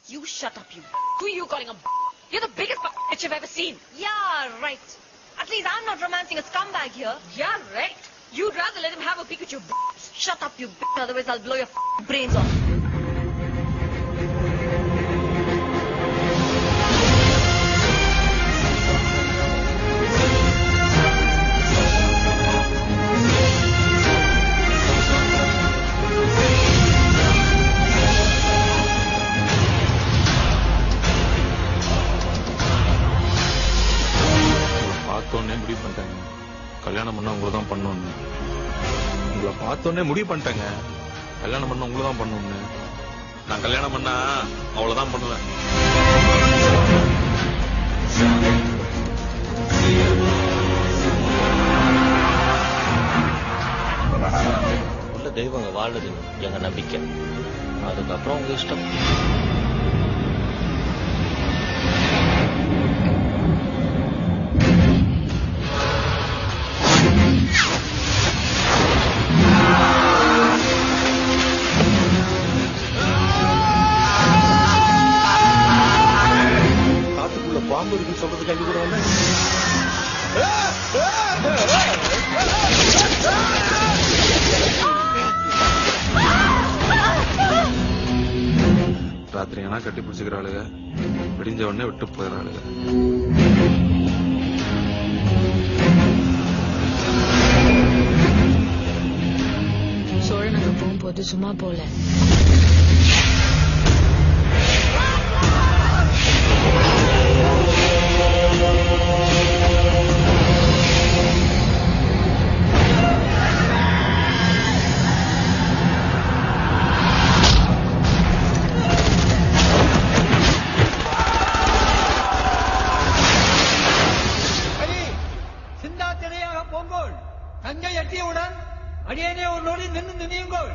You shut up, you. Who are you calling a You're the biggest bitch I've ever seen. Yeah, right. At least I'm not romancing a scumbag here. Yeah, right. You'd rather let him have a peek at your Shut up, you bitch. Otherwise I'll blow your brains off. முடிவு பண்ணிட்டாங்க கல்யாணம் பண்ண உங்களை தான் பண்ணணும்னு. உங்களை பார்த்தோன்னே முடிவு பண்ணிட்டாங்க கல்யாணம் பண்ண உங்களை தான் பண்ணணும்னு. நான் கல்யாணம் பண்ணா அவ்வளவுதான் பண்ணுவேன். உள்ள தெய்வங்க வாழுது எங்க நம்பிக்கை. அதுக்கப்புறம் உங்க இஷ்டம். பாம்பு இருக்குன்னு சொல்றதுக்கு அங்க கூட வந்த ராத்திரி ஆனா கட்டி பிடிச்சுக்கிற ஆளுங்க விடிஞ்ச உடனே விட்டு போயிடுற ஆளுங்க. சோழனுக்கு போகும்போது சும்மா போல. பொங்கல் தஞ்சை எட்டியவுடன் அடியேனே ஒரு நொடி நின்று நினையுங்கள்.